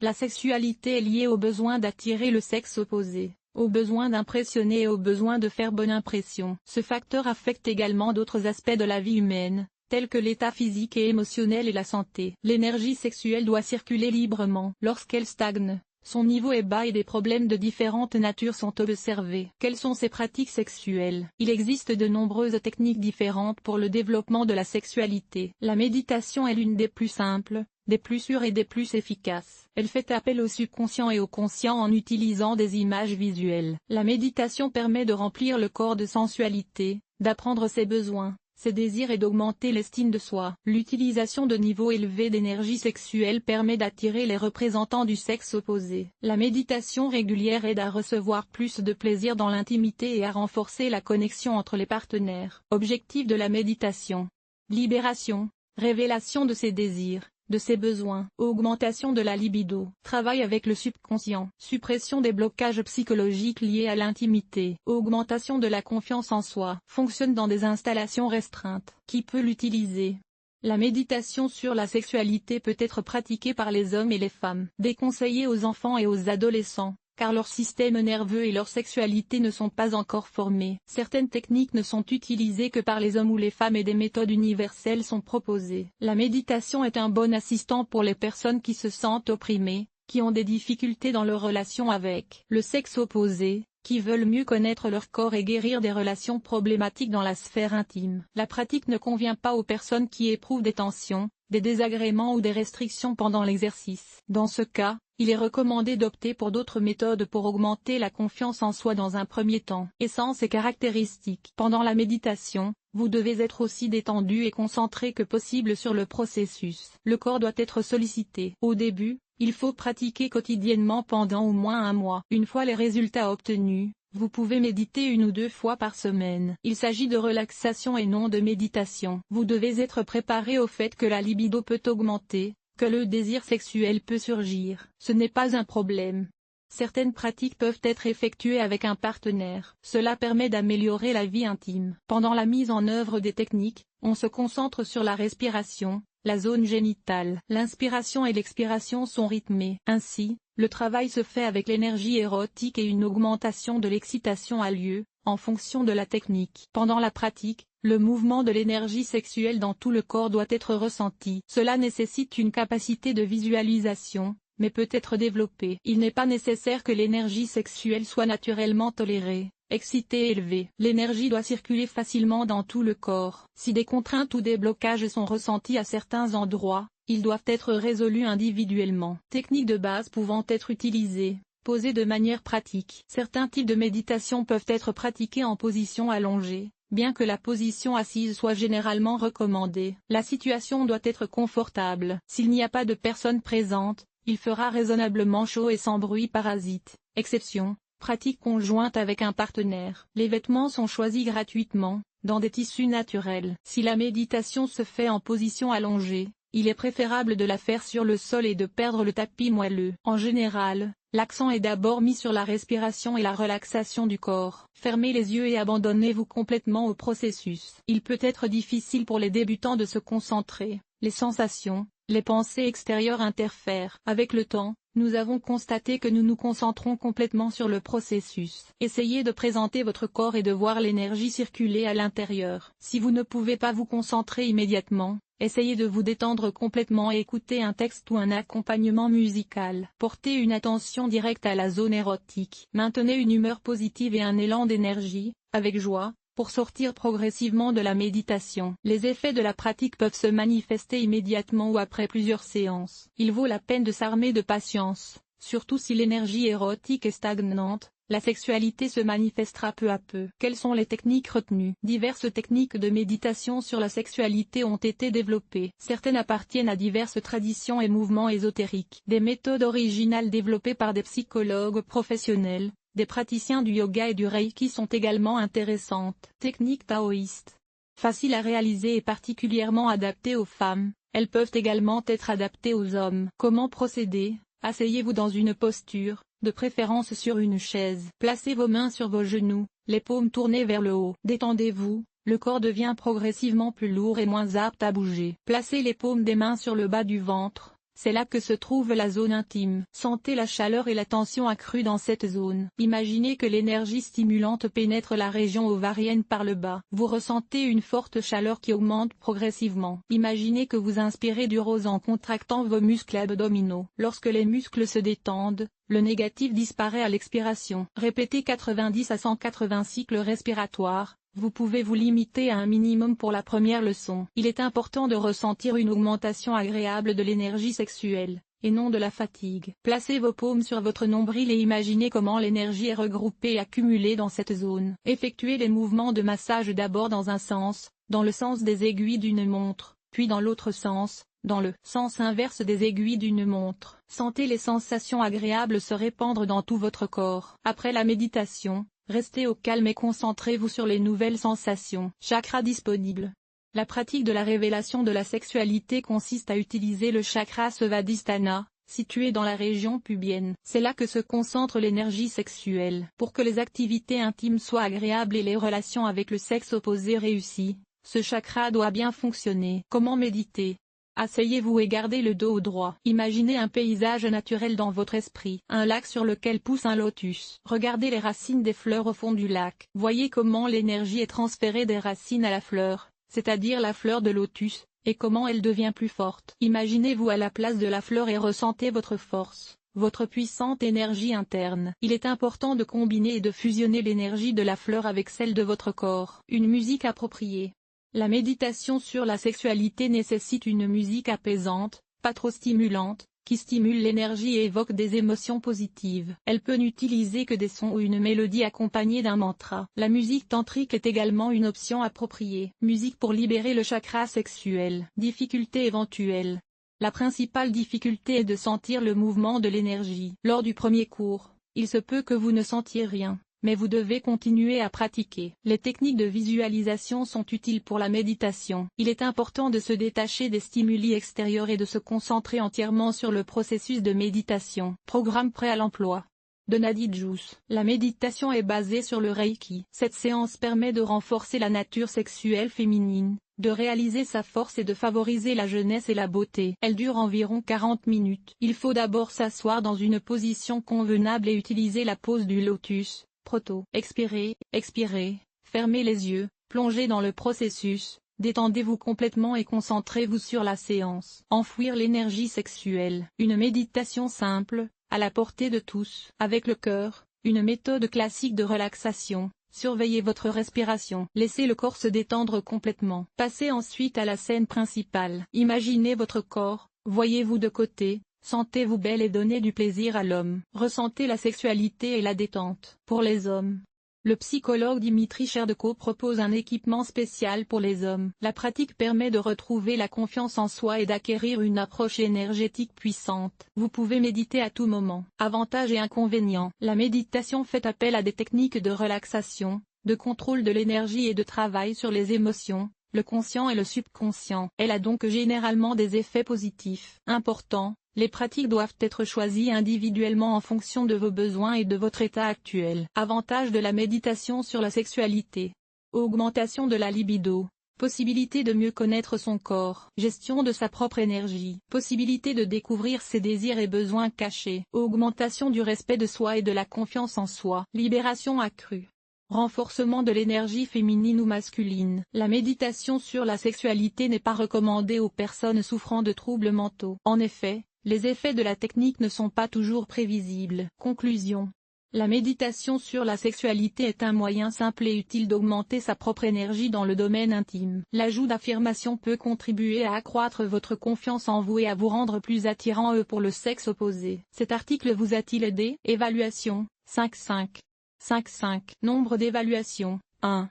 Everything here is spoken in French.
La sexualité est liée au besoin d'attirer le sexe opposé, au besoin d'impressionner et au besoin de faire bonne impression. Ce facteur affecte également d'autres aspects de la vie humaine, tels que l'état physique et émotionnel et la santé. L'énergie sexuelle doit circuler librement. Lorsqu'elle stagne, son niveau est bas et des problèmes de différentes natures sont observés. Quelles sont ces pratiques sexuelles? Il existe de nombreuses techniques différentes pour le développement de la sexualité. La méditation est l'une des plus simples, des plus sûres et des plus efficaces. Elle fait appel au subconscient et au conscient en utilisant des images visuelles. La méditation permet de remplir le corps de sensualité, d'apprendre ses besoins, ses désirs et d'augmenter l'estime de soi. L'utilisation de niveaux élevés d'énergie sexuelle permet d'attirer les représentants du sexe opposé. La méditation régulière aide à recevoir plus de plaisir dans l'intimité et à renforcer la connexion entre les partenaires. Objectif de la méditation: libération, révélation de ses désirs, de ses besoins, augmentation de la libido, travail avec le subconscient, suppression des blocages psychologiques liés à l'intimité, augmentation de la confiance en soi, fonctionne dans des installations restreintes. Qui peut l'utiliser? La méditation sur la sexualité peut être pratiquée par les hommes et les femmes, déconseillée aux enfants et aux adolescents, car leur système nerveux et leur sexualité ne sont pas encore formés. Certaines techniques ne sont utilisées que par les hommes ou les femmes et des méthodes universelles sont proposées. La méditation est un bon assistant pour les personnes qui se sentent opprimées, qui ont des difficultés dans leur relation avec le sexe opposé, qui veulent mieux connaître leur corps et guérir des relations problématiques dans la sphère intime. La pratique ne convient pas aux personnes qui éprouvent des tensions, des désagréments ou des restrictions pendant l'exercice. Dans ce cas, il est recommandé d'opter pour d'autres méthodes pour augmenter la confiance en soi dans un premier temps. Essence et caractéristiques. Pendant la méditation, vous devez être aussi détendu et concentré que possible sur le processus. Le corps doit être sollicité. Au début, il faut pratiquer quotidiennement pendant au moins un mois. Une fois les résultats obtenus, vous pouvez méditer 1 ou 2 fois par semaine. Il s'agit de relaxation et non de méditation. Vous devez être préparé au fait que la libido peut augmenter, que le désir sexuel peut surgir. Ce n'est pas un problème. Certaines pratiques peuvent être effectuées avec un partenaire. Cela permet d'améliorer la vie intime. Pendant la mise en œuvre des techniques, on se concentre sur la respiration, la zone génitale. L'inspiration et l'expiration sont rythmées. Ainsi, le travail se fait avec l'énergie érotique et une augmentation de l'excitation a lieu, en fonction de la technique. Pendant la pratique, le mouvement de l'énergie sexuelle dans tout le corps doit être ressenti. Cela nécessite une capacité de visualisation, mais peut être développée. Il n'est pas nécessaire que l'énergie sexuelle soit naturellement tolérée, excitée et élevée. L'énergie doit circuler facilement dans tout le corps. Si des contraintes ou des blocages sont ressentis à certains endroits, ils doivent être résolus individuellement. Techniques de base pouvant être utilisées. Posées de manière pratique. Certains types de méditation peuvent être pratiqués en position allongée, bien que la position assise soit généralement recommandée. La situation doit être confortable. S'il n'y a pas de personnes présentes, il fera raisonnablement chaud et sans bruit parasite. Exception, pratique conjointe avec un partenaire. Les vêtements sont choisis gratuitement, dans des tissus naturels. Si la méditation se fait en position allongée, il est préférable de la faire sur le sol et de perdre le tapis moelleux. En général, l'accent est d'abord mis sur la respiration et la relaxation du corps. Fermez les yeux et abandonnez-vous complètement au processus. Il peut être difficile pour les débutants de se concentrer. Les sensations, les pensées extérieures interfèrent. Avec le temps, nous avons constaté que nous nous concentrons complètement sur le processus. Essayez de présenter votre corps et de voir l'énergie circuler à l'intérieur. Si vous ne pouvez pas vous concentrer immédiatement, essayez de vous détendre complètement et écoutez un texte ou un accompagnement musical. Portez une attention directe à la zone érotique. Maintenez une humeur positive et un élan d'énergie, avec joie, pour sortir progressivement de la méditation. Les effets de la pratique peuvent se manifester immédiatement ou après plusieurs séances. Il vaut la peine de s'armer de patience, surtout si l'énergie érotique est stagnante. La sexualité se manifestera peu à peu. Quelles sont les techniques retenues? Diverses techniques de méditation sur la sexualité ont été développées. Certaines appartiennent à diverses traditions et mouvements ésotériques. Des méthodes originales développées par des psychologues professionnels, des praticiens du yoga et du reiki sont également intéressantes. Techniques taoïstes. Faciles à réaliser et particulièrement adaptées aux femmes, elles peuvent également être adaptées aux hommes. Comment procéder? Asseyez-vous dans une posture, de préférence sur une chaise. Placez vos mains sur vos genoux, les paumes tournées vers le haut. Détendez-vous, le corps devient progressivement plus lourd et moins apte à bouger. Placez les paumes des mains sur le bas du ventre, C'est là que se trouve la zone intime. Sentez la chaleur et la tension accrue dans cette zone. Imaginez que l'énergie stimulante pénètre la région ovarienne par le bas. Vous ressentez une forte chaleur qui augmente progressivement. Imaginez que vous inspirez du rose en contractant vos muscles abdominaux. Lorsque les muscles se détendent, le négatif disparaît à l'expiration. Répétez 90 à 180 cycles respiratoires. Vous pouvez vous limiter à un minimum pour la première leçon. Il est important de ressentir une augmentation agréable de l'énergie sexuelle, et non de la fatigue. Placez vos paumes sur votre nombril et imaginez comment l'énergie est regroupée et accumulée dans cette zone. Effectuez les mouvements de massage d'abord dans un sens, dans le sens des aiguilles d'une montre, puis dans l'autre sens, dans le sens inverse des aiguilles d'une montre. Sentez les sensations agréables se répandre dans tout votre corps. Après la méditation, restez au calme et concentrez-vous sur les nouvelles sensations. Chakra disponible. La pratique de la révélation de la sexualité consiste à utiliser le chakra Svadhisthana, situé dans la région pubienne. C'est là que se concentre l'énergie sexuelle. Pour que les activités intimes soient agréables et les relations avec le sexe opposé réussissent, ce chakra doit bien fonctionner. Comment méditer? Asseyez-vous et gardez le dos droit. Imaginez un paysage naturel dans votre esprit. Un lac sur lequel pousse un lotus. Regardez les racines des fleurs au fond du lac. Voyez comment l'énergie est transférée des racines à la fleur, c'est-à-dire la fleur de lotus, et comment elle devient plus forte. Imaginez-vous à la place de la fleur et ressentez votre force, votre puissante énergie interne. Il est important de combiner et de fusionner l'énergie de la fleur avec celle de votre corps. Une musique appropriée. La méditation sur la sexualité nécessite une musique apaisante, pas trop stimulante, qui stimule l'énergie et évoque des émotions positives. Elle peut n'utiliser que des sons ou une mélodie accompagnée d'un mantra. La musique tantrique est également une option appropriée. Musique pour libérer le chakra sexuel. Difficultés éventuelles. La principale difficulté est de sentir le mouvement de l'énergie. Lors du premier cours, il se peut que vous ne sentiez rien, mais vous devez continuer à pratiquer. Les techniques de visualisation sont utiles pour la méditation. Il est important de se détacher des stimuli extérieurs et de se concentrer entièrement sur le processus de méditation. Programme prêt à l'emploi. De Nadi Juice. La méditation est basée sur le Reiki. Cette séance permet de renforcer la nature sexuelle féminine, de réaliser sa force et de favoriser la jeunesse et la beauté. Elle dure environ 40 minutes. Il faut d'abord s'asseoir dans une position convenable et utiliser la pose du lotus. Expirez, expirez, fermez les yeux, plongez dans le processus, détendez-vous complètement et concentrez-vous sur la séance. Enfouir l'énergie sexuelle. Une méditation simple, à la portée de tous. Avec le cœur, une méthode classique de relaxation. Surveillez votre respiration. Laissez le corps se détendre complètement. Passez ensuite à la scène principale. Imaginez votre corps, voyez-vous de côté. Sentez-vous belle et donnez du plaisir à l'homme. Ressentez la sexualité et la détente. Pour les hommes, le psychologue Dimitri Cherdko propose un équipement spécial pour les hommes. La pratique permet de retrouver la confiance en soi et d'acquérir une approche énergétique puissante. Vous pouvez méditer à tout moment. Avantages et inconvénients. La méditation fait appel à des techniques de relaxation, de contrôle de l'énergie et de travail sur les émotions, le conscient et le subconscient. Elle a donc généralement des effets positifs. Important. Les pratiques doivent être choisies individuellement en fonction de vos besoins et de votre état actuel. Avantages de la méditation sur la sexualité. Augmentation de la libido. Possibilité de mieux connaître son corps. Gestion de sa propre énergie. Possibilité de découvrir ses désirs et besoins cachés. Augmentation du respect de soi et de la confiance en soi. Libération accrue. Renforcement de l'énergie féminine ou masculine. La méditation sur la sexualité n'est pas recommandée aux personnes souffrant de troubles mentaux. En effet, les effets de la technique ne sont pas toujours prévisibles. Conclusion. La méditation sur la sexualité est un moyen simple et utile d'augmenter sa propre énergie dans le domaine intime. L'ajout d'affirmations peut contribuer à accroître votre confiance en vous et à vous rendre plus attirant pour le sexe opposé. Cet article vous a-t-il aidé? Évaluation, 5,5. 5,5. Nombre d'évaluations, 1.